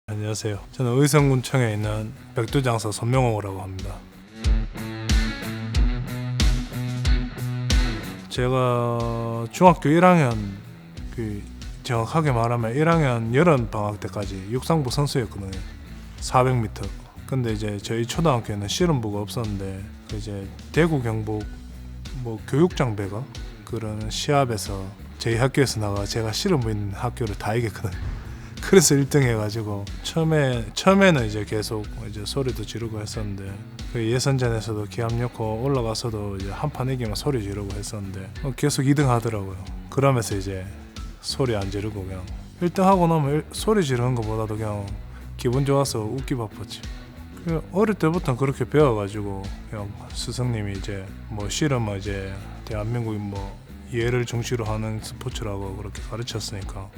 안녕하세요. 저는 의성군청에 있는 백두장사 손명호라고 합니다. 제가 중학교 1학년, 정확하게 말하면 1학년 여름 방학 때까지 육상부 선수였거든요. 400m. 근데 이제 저희 초등학교에는 씨름부가 없었는데 이제 대구 경북 교육장배가 그런 시합에서 저희 학교에서 나가 제가 씨름부 있는 학교를 다 이겼거든요. 그래서 1등 해가지고 처음에는 이제 계속 이제 소리도 지르고 했었는데 그 예선전에서도 기합 넣고 올라가서도 이제 한 판 이기면 소리 지르고 했었는데 계속 2등 하더라고요. 그러면서 이제 소리 안 지르고 그냥 1등 하고 나면 소리 지르는 것보다도 그냥 기분 좋아서 웃기 바빴지. 어릴 때부터 그렇게 배워가지고 그냥 스승님이 이제 씨름은 이제 대한민국이 예를 중시로 하는 스포츠라고 그렇게 가르쳤으니까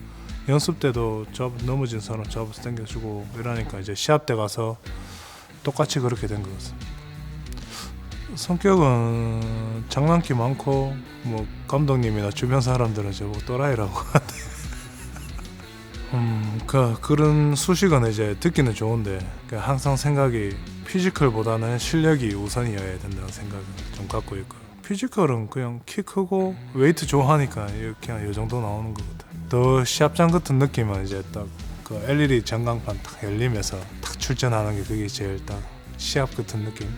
연습 때도 넘어진 사람 잡아서 당겨주고 이러니까 이제 시합 때 가서 똑같이 그렇게 된 것 같습니다. 성격은 장난기 많고 감독님이나 주변 사람들은 저보고 또라이라고 하는데 그런 수식은 이제 듣기는 좋은데 항상 생각이 피지컬보다는 실력이 우선이어야 된다는 생각을 좀 갖고 있고, 피지컬은 그냥 키 크고 웨이트 좋아하니까 그냥 이 정도 나오는 것 같아요. 더 시합장 같은 느낌은 이제 딱 그 LED 전광판 딱 열리면서 딱 출전하는 게 그게 제일 딱 시합 같은 느낌.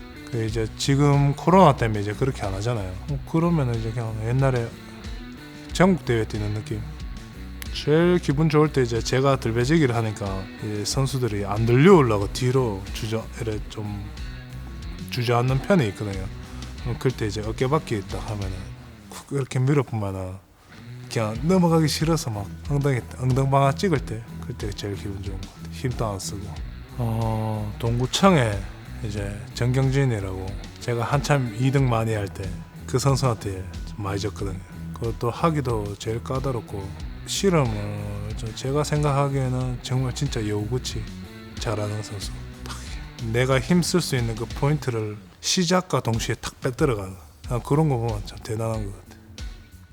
이제 지금 코로나 때문에 이제 그렇게 안 하잖아요. 그러면 이제 그냥 옛날에 전국 대회 뛰는 느낌. 제일 기분 좋을 때 이제 제가 들배지기를 하니까 이제 선수들이 안 들려오려고 뒤로 좀 주저앉는 편이 있거든요. 그때 이제 어깨받기 딱 하면은 이렇게 밀어보면은 그냥 넘어가기 싫어서 막 엉덩방아 찍을 때 그때 제일 기분 좋은 것 같아요. 힘도 안 쓰고. 동구청에 이제 정경진이라고 제가 한참 2등 많이 할 때 그 선수한테 좀 많이 졌거든요. 그것도 하기도 제일 까다롭고, 씨름은 제가 생각하기에는 정말 진짜 여우같이 잘하는 선수. 내가 힘 쓸 수 있는 그 포인트를 시작과 동시에 탁 빼들어가는 그런 거 보면 참 대단한 것 같아요.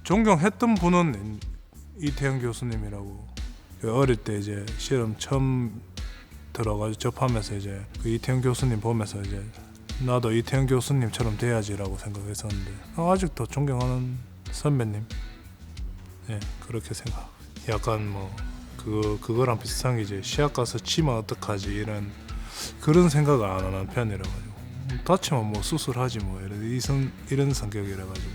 존경했던 분은 이태영 교수님이라고. 어릴 때 이제 씨름 처음 들어가지고 접하면서 이제 그 이태영 교수님 보면서 이제 나도 이태영 교수님처럼 돼야지라고 생각했었는데 아직도 존경하는 선배님. 네, 그렇게 생각. 약간 그거랑 비슷한 게 이제 시합 가서 치면 어떡하지 이런 그런 생각을 안 하는 편이라 가지고 다치면 수술하지 이런 성격이라 가지고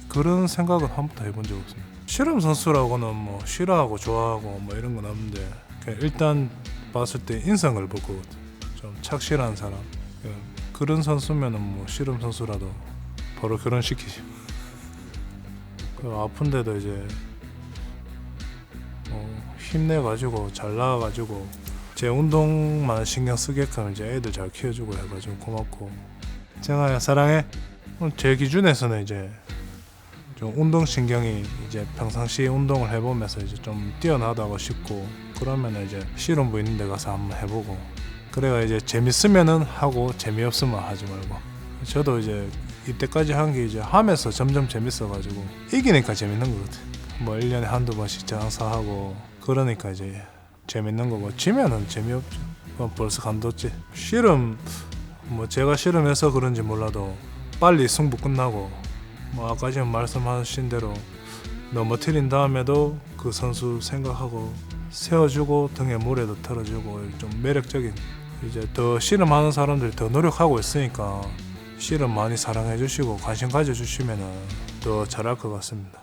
그런 생각은 한 번도 해본 적 없습니다. 씨름 선수라고는 싫어하고 좋아하고 이런 건 없는데 그냥 일단 봤을 때 인성을 보고 좀 착실한 사람, 그런 선수면은 씨름 선수라도 바로 결혼시키지. 아픈데도 이제 힘내가지고 잘 나와가지고 제 운동만 신경 쓰게끔 이제 애들 잘 키워주고 해가지고 고맙고. 제가 사랑해. 제 기준에서는 이제 좀 운동 신경이 이제 평상시 운동을 해보면서 이제 좀 뛰어나다고 싶고, 그러면 이제 씨름부 있는 데 가서 한번 해보고, 그래가 이제 재밌으면은 하고 재미없으면 하지 말고. 저도 이제 이때까지 한 게 이제 하면서 점점 재밌어가지고 이기니까 재밌는 것 같아요. 1년에 한두 번씩 장사하고 그러니까 이제 재밌는 거고, 지면은 재미없죠. 벌써 간뒀지. 씨름 제가 씨름해서 그런지 몰라도 빨리 승부 끝나고 아까 지금 말씀하신 대로 넘어뜨린 다음에도 그 선수 생각하고 세워주고 등에 물에도 털어주고 좀 매력적인, 이제 더 씨름하는 사람들이 더 노력하고 있으니까 씨름 많이 사랑해 주시고 관심 가져주시면 더 잘할 것 같습니다.